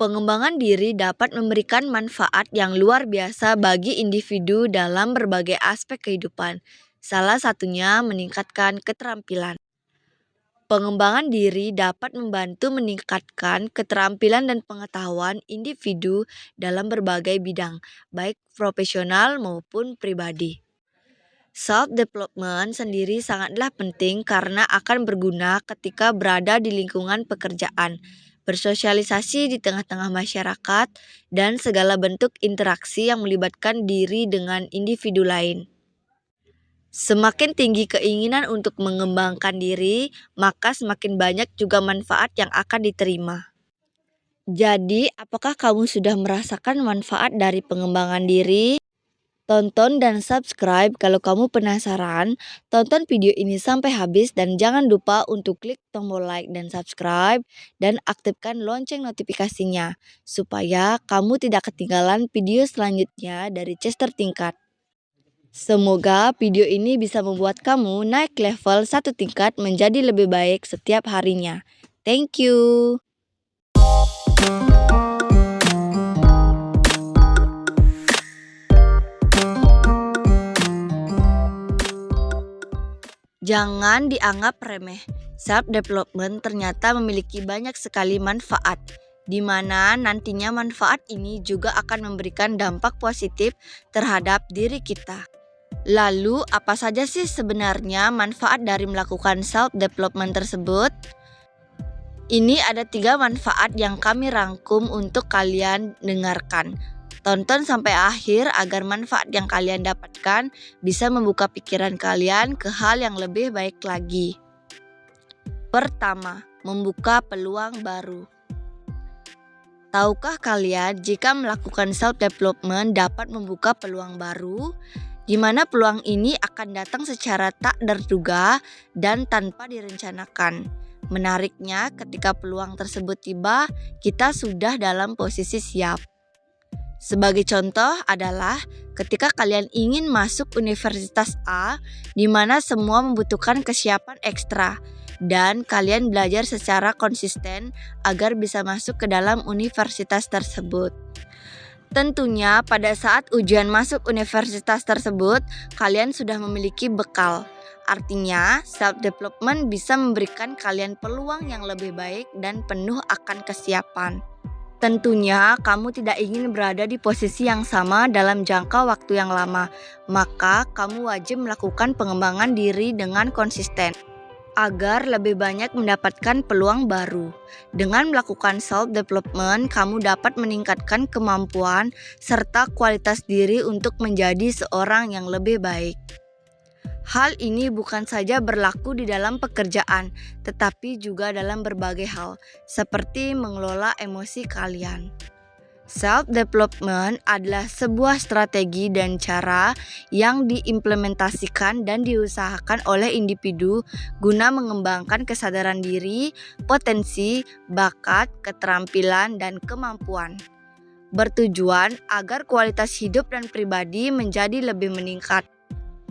Pengembangan diri dapat memberikan manfaat yang luar biasa bagi individu dalam berbagai aspek kehidupan. Salah satunya meningkatkan keterampilan. Pengembangan diri dapat membantu meningkatkan keterampilan dan pengetahuan individu dalam berbagai bidang, baik profesional maupun pribadi. Self-development sendiri sangatlah penting karena akan berguna ketika berada di lingkungan pekerjaan, bersosialisasi di tengah-tengah masyarakat, dan segala bentuk interaksi yang melibatkan diri dengan individu lain. Semakin tinggi keinginan untuk mengembangkan diri, maka semakin banyak juga manfaat yang akan diterima. Jadi, apakah kamu sudah merasakan manfaat dari pengembangan diri? Tonton dan subscribe kalau kamu penasaran. Tonton video ini sampai habis dan jangan lupa untuk klik tombol like dan subscribe dan aktifkan lonceng notifikasinya supaya kamu tidak ketinggalan video selanjutnya dari Chester Tingkat. Semoga video ini bisa membuat kamu naik level satu tingkat menjadi lebih baik setiap harinya. Thank you. Jangan dianggap remeh. Self-development ternyata memiliki banyak sekali manfaat, di mana nantinya manfaat ini juga akan memberikan dampak positif terhadap diri kita. Lalu, apa saja sih sebenarnya manfaat dari melakukan self-development tersebut? Ini ada 3 manfaat yang kami rangkum untuk kalian dengarkan. Tonton sampai akhir agar manfaat yang kalian dapatkan bisa membuka pikiran kalian ke hal yang lebih baik lagi. Pertama, membuka peluang baru. Tahukah kalian jika melakukan self-development dapat membuka peluang baru? Di mana peluang ini akan datang secara tak terduga dan tanpa direncanakan. Menariknya, ketika peluang tersebut tiba, kita sudah dalam posisi siap. Sebagai contoh adalah ketika kalian ingin masuk Universitas A, di mana semua membutuhkan kesiapan ekstra, dan kalian belajar secara konsisten agar bisa masuk ke dalam universitas tersebut. Tentunya pada saat ujian masuk universitas tersebut, kalian sudah memiliki bekal. Artinya, self-development bisa memberikan kalian peluang yang lebih baik dan penuh akan kesiapan. Tentunya, kamu tidak ingin berada di posisi yang sama dalam jangka waktu yang lama, maka kamu wajib melakukan pengembangan diri dengan konsisten agar lebih banyak mendapatkan peluang baru. Dengan melakukan self-development, kamu dapat meningkatkan kemampuan serta kualitas diri untuk menjadi seorang yang lebih baik. Hal ini bukan saja berlaku di dalam pekerjaan, tetapi juga dalam berbagai hal, seperti mengelola emosi kalian. Self-development adalah sebuah strategi dan cara yang diimplementasikan dan diusahakan oleh individu guna mengembangkan kesadaran diri, potensi, bakat, keterampilan, dan kemampuan. Bertujuan agar kualitas hidup dan pribadi menjadi lebih meningkat.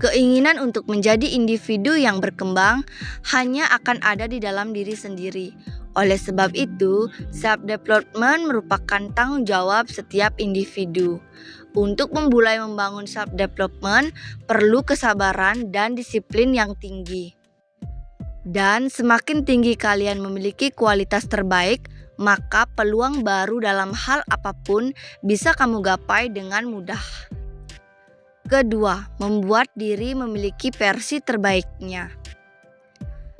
Keinginan untuk menjadi individu yang berkembang hanya akan ada di dalam diri sendiri. Oleh sebab itu, self-development merupakan tanggung jawab setiap individu. Untuk memulai membangun self-development, perlu kesabaran dan disiplin yang tinggi. Dan semakin tinggi kalian memiliki kualitas terbaik, maka peluang baru dalam hal apapun bisa kamu gapai dengan mudah. Kedua, membuat diri memiliki versi terbaiknya.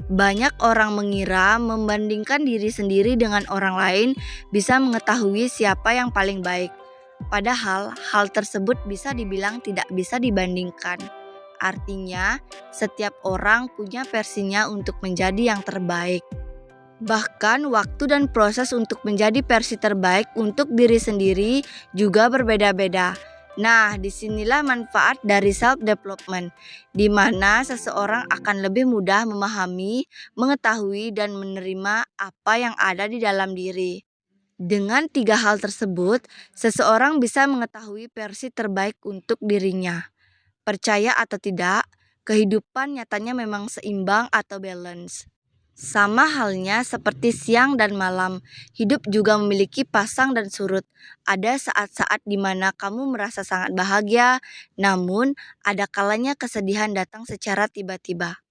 Banyak orang mengira membandingkan diri sendiri dengan orang lain bisa mengetahui siapa yang paling baik. Padahal, hal tersebut bisa dibilang tidak bisa dibandingkan. Artinya, setiap orang punya versinya untuk menjadi yang terbaik. Bahkan, waktu dan proses untuk menjadi versi terbaik untuk diri sendiri juga berbeda-beda. Nah, disinilah manfaat dari self-development, di mana seseorang akan lebih mudah memahami, mengetahui, dan menerima apa yang ada di dalam diri. Dengan 3 hal tersebut, seseorang bisa mengetahui versi terbaik untuk dirinya. Percaya atau tidak, kehidupan nyatanya memang seimbang atau balance. Sama halnya seperti siang dan malam, hidup juga memiliki pasang dan surut. Ada saat-saat di mana kamu merasa sangat bahagia, namun ada kalanya kesedihan datang secara tiba-tiba.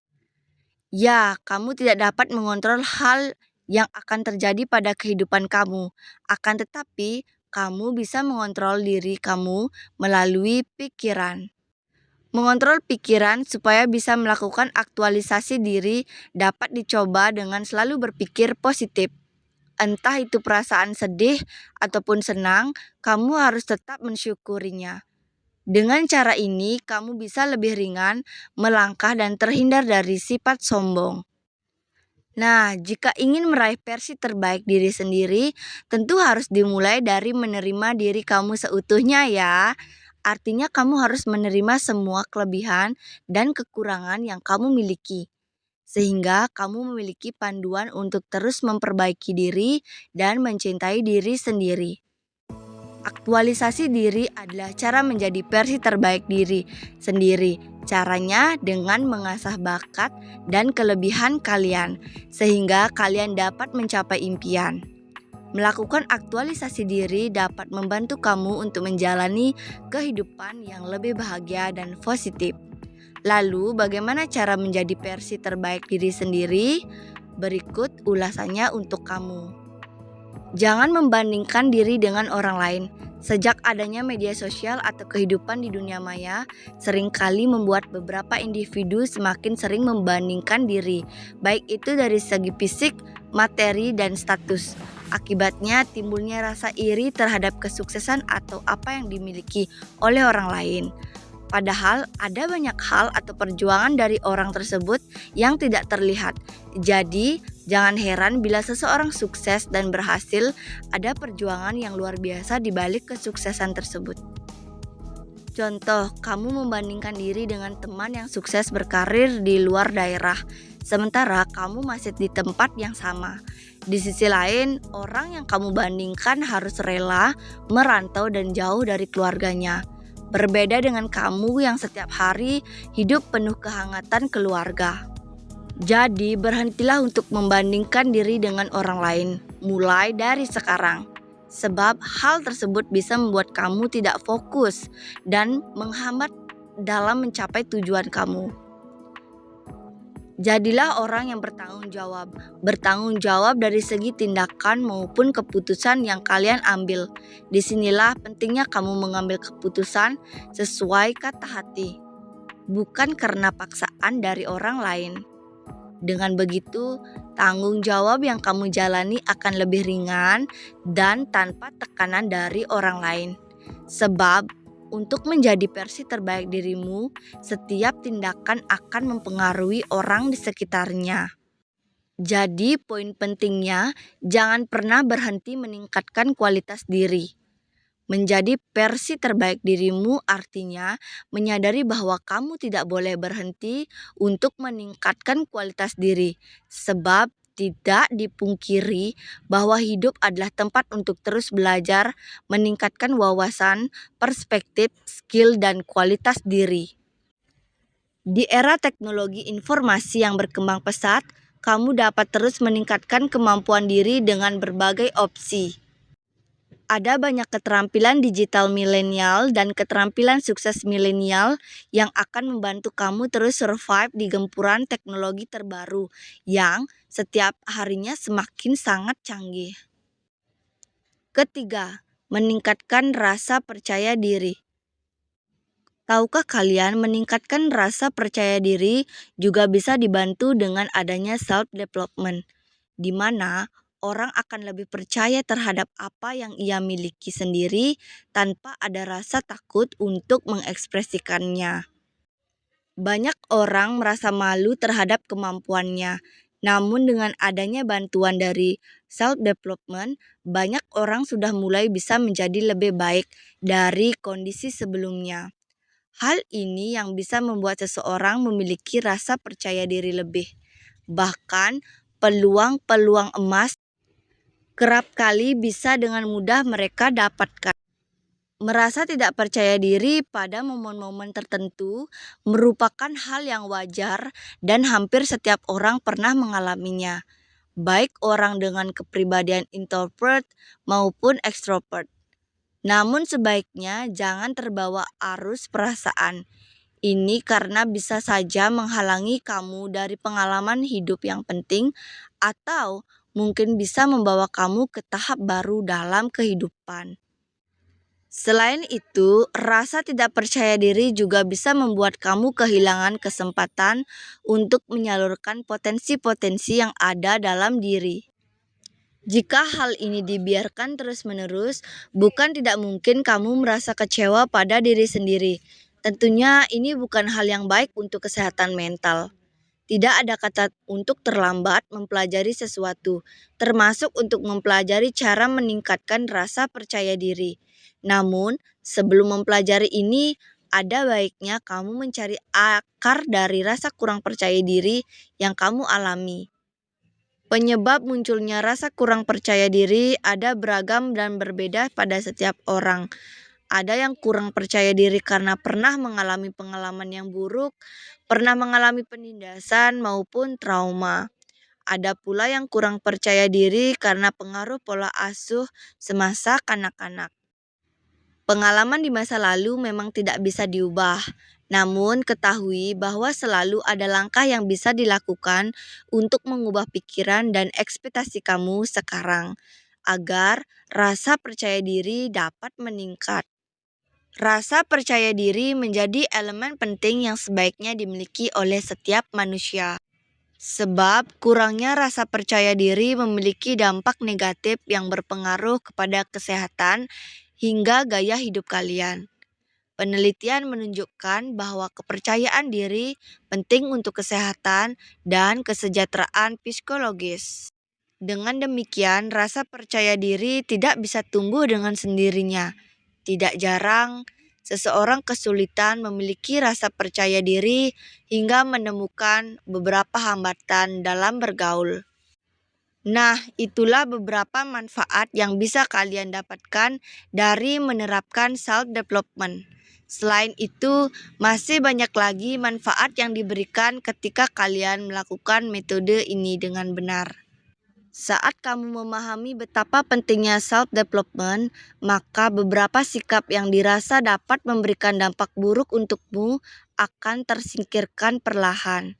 Ya, kamu tidak dapat mengontrol hal yang akan terjadi pada kehidupan kamu. Akan tetapi, kamu bisa mengontrol diri kamu melalui pikiran. Mengontrol pikiran supaya bisa melakukan aktualisasi diri dapat dicoba dengan selalu berpikir positif. Entah itu perasaan sedih ataupun senang, kamu harus tetap mensyukurinya. Dengan cara ini, kamu bisa lebih ringan melangkah dan terhindar dari sifat sombong. Nah, jika ingin meraih versi terbaik diri sendiri, tentu harus dimulai dari menerima diri kamu seutuhnya ya. Artinya kamu harus menerima semua kelebihan dan kekurangan yang kamu miliki. Sehingga kamu memiliki panduan untuk terus memperbaiki diri dan mencintai diri sendiri. Aktualisasi diri adalah cara menjadi versi terbaik diri sendiri. Caranya dengan mengasah bakat dan kelebihan kalian, sehingga kalian dapat mencapai impian. Melakukan aktualisasi diri dapat membantu kamu untuk menjalani kehidupan yang lebih bahagia dan positif. Lalu, bagaimana cara menjadi versi terbaik diri sendiri? Berikut ulasannya untuk kamu. Jangan membandingkan diri dengan orang lain. Sejak adanya media sosial atau kehidupan di dunia maya, seringkali membuat beberapa individu semakin sering membandingkan diri, baik itu dari segi fisik, materi, dan status. Akibatnya timbulnya rasa iri terhadap kesuksesan atau apa yang dimiliki oleh orang lain. Padahal ada banyak hal atau perjuangan dari orang tersebut yang tidak terlihat. Jadi, jangan heran bila seseorang sukses dan berhasil, ada perjuangan yang luar biasa di balik kesuksesan tersebut. Contoh, kamu membandingkan diri dengan teman yang sukses berkarir di luar daerah, sementara kamu masih di tempat yang sama. Di sisi lain, orang yang kamu bandingkan harus rela merantau dan jauh dari keluarganya. Berbeda dengan kamu yang setiap hari hidup penuh kehangatan keluarga. Jadi berhentilah untuk membandingkan diri dengan orang lain, mulai dari sekarang. Sebab hal tersebut bisa membuat kamu tidak fokus dan menghambat dalam mencapai tujuan kamu. Jadilah orang yang bertanggung jawab dari segi tindakan maupun keputusan yang kalian ambil. Disinilah pentingnya kamu mengambil keputusan sesuai kata hati, bukan karena paksaan dari orang lain. Dengan begitu, tanggung jawab yang kamu jalani akan lebih ringan dan tanpa tekanan dari orang lain. Sebab untuk menjadi versi terbaik dirimu, setiap tindakan akan mempengaruhi orang di sekitarnya. Jadi poin pentingnya, jangan pernah berhenti meningkatkan kualitas diri. Menjadi versi terbaik dirimu artinya menyadari bahwa kamu tidak boleh berhenti untuk meningkatkan kualitas diri. Sebab tidak dipungkiri bahwa hidup adalah tempat untuk terus belajar, meningkatkan wawasan, perspektif, skill, dan kualitas diri. Di era teknologi informasi yang berkembang pesat, kamu dapat terus meningkatkan kemampuan diri dengan berbagai opsi. Ada banyak keterampilan digital milenial dan keterampilan sukses milenial yang akan membantu kamu terus survive di gempuran teknologi terbaru yang setiap harinya semakin sangat canggih. Ketiga, meningkatkan rasa percaya diri. Tahukah kalian meningkatkan rasa percaya diri juga bisa dibantu dengan adanya self-development, di mana orang akan lebih percaya terhadap apa yang ia miliki sendiri tanpa ada rasa takut untuk mengekspresikannya. Banyak orang merasa malu terhadap kemampuannya, namun dengan adanya bantuan dari self-development, banyak orang sudah mulai bisa menjadi lebih baik dari kondisi sebelumnya. Hal ini yang bisa membuat seseorang memiliki rasa percaya diri lebih. Bahkan peluang-peluang emas kerap kali bisa dengan mudah mereka dapatkan. Merasa tidak percaya diri pada momen-momen tertentu merupakan hal yang wajar dan hampir setiap orang pernah mengalaminya, baik orang dengan kepribadian introvert maupun ekstrovert. Namun sebaiknya jangan terbawa arus perasaan ini karena bisa saja menghalangi kamu dari pengalaman hidup yang penting atau mungkin bisa membawa kamu ke tahap baru dalam kehidupan. Selain itu, rasa tidak percaya diri juga bisa membuat kamu kehilangan kesempatan untuk menyalurkan potensi-potensi yang ada dalam diri. Jika hal ini dibiarkan terus-menerus, bukan tidak mungkin kamu merasa kecewa pada diri sendiri. Tentunya ini bukan hal yang baik untuk kesehatan mental. Tidak ada kata untuk terlambat mempelajari sesuatu, termasuk untuk mempelajari cara meningkatkan rasa percaya diri. Namun, sebelum mempelajari ini, ada baiknya kamu mencari akar dari rasa kurang percaya diri yang kamu alami. Penyebab munculnya rasa kurang percaya diri ada beragam dan berbeda pada setiap orang. Ada yang kurang percaya diri karena pernah mengalami pengalaman yang buruk, pernah mengalami penindasan maupun trauma. Ada pula yang kurang percaya diri karena pengaruh pola asuh semasa kanak-kanak. Pengalaman di masa lalu memang tidak bisa diubah, namun ketahui bahwa selalu ada langkah yang bisa dilakukan untuk mengubah pikiran dan ekspektasi kamu sekarang, agar rasa percaya diri dapat meningkat. Rasa percaya diri menjadi elemen penting yang sebaiknya dimiliki oleh setiap manusia. Sebab kurangnya rasa percaya diri memiliki dampak negatif yang berpengaruh kepada kesehatan hingga gaya hidup kalian. Penelitian menunjukkan bahwa kepercayaan diri penting untuk kesehatan dan kesejahteraan psikologis. Dengan demikian, rasa percaya diri tidak bisa tumbuh dengan sendirinya. Tidak jarang, seseorang kesulitan memiliki rasa percaya diri hingga menemukan beberapa hambatan dalam bergaul. Nah, itulah beberapa manfaat yang bisa kalian dapatkan dari menerapkan self-development. Selain itu, masih banyak lagi manfaat yang diberikan ketika kalian melakukan metode ini dengan benar. Saat kamu memahami betapa pentingnya self-development, maka beberapa sikap yang dirasa dapat memberikan dampak buruk untukmu akan tersingkirkan perlahan.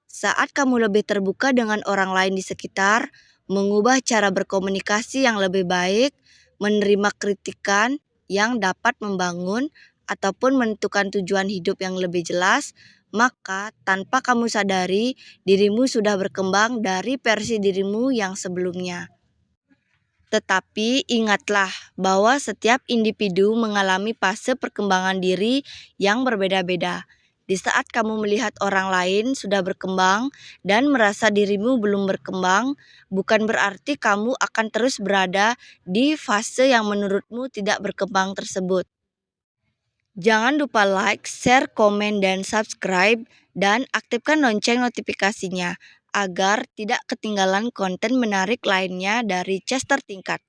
Saat kamu lebih terbuka dengan orang lain di sekitar, mengubah cara berkomunikasi yang lebih baik, menerima kritikan yang dapat membangun, ataupun menentukan tujuan hidup yang lebih jelas, maka tanpa kamu sadari, dirimu sudah berkembang dari versi dirimu yang sebelumnya. Tetapi ingatlah bahwa setiap individu mengalami fase perkembangan diri yang berbeda-beda. Di saat kamu melihat orang lain sudah berkembang dan merasa dirimu belum berkembang, bukan berarti kamu akan terus berada di fase yang menurutmu tidak berkembang tersebut. Jangan lupa like, share, komen, dan subscribe, dan aktifkan lonceng notifikasinya agar tidak ketinggalan konten menarik lainnya dari Chester Tingkat.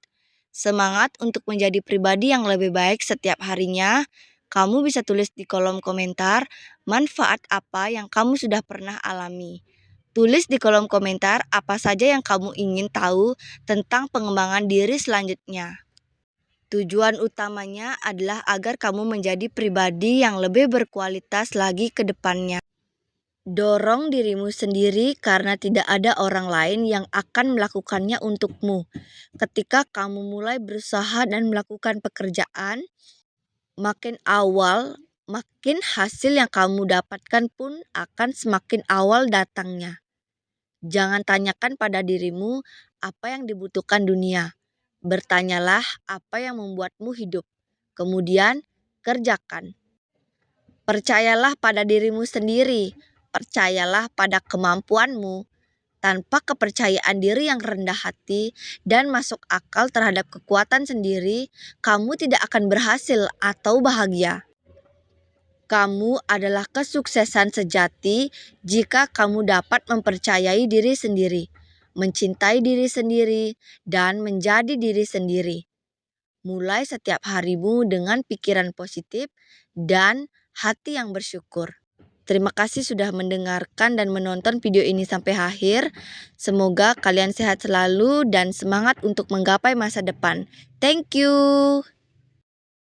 Semangat untuk menjadi pribadi yang lebih baik setiap harinya. Kamu bisa tulis di kolom komentar manfaat apa yang kamu sudah pernah alami. Tulis di kolom komentar apa saja yang kamu ingin tahu tentang pengembangan diri selanjutnya. Tujuan utamanya adalah agar kamu menjadi pribadi yang lebih berkualitas lagi ke depannya. Dorong dirimu sendiri karena tidak ada orang lain yang akan melakukannya untukmu. Ketika kamu mulai berusaha dan melakukan pekerjaan, makin hasil yang kamu dapatkan pun akan semakin awal datangnya. Jangan tanyakan pada dirimu apa yang dibutuhkan dunia. Bertanyalah apa yang membuatmu hidup. Kemudian kerjakan. Percayalah pada dirimu sendiri. Percayalah pada kemampuanmu. Tanpa kepercayaan diri yang rendah hati dan masuk akal terhadap kekuatan sendiri, kamu tidak akan berhasil atau bahagia. Kamu adalah kesuksesan sejati jika kamu dapat mempercayai diri sendiri, mencintai diri sendiri, dan menjadi diri sendiri. Mulai setiap harimu dengan pikiran positif dan hati yang bersyukur. Terima kasih sudah mendengarkan dan menonton video ini sampai akhir. Semoga kalian sehat selalu dan semangat untuk menggapai masa depan. Thank you.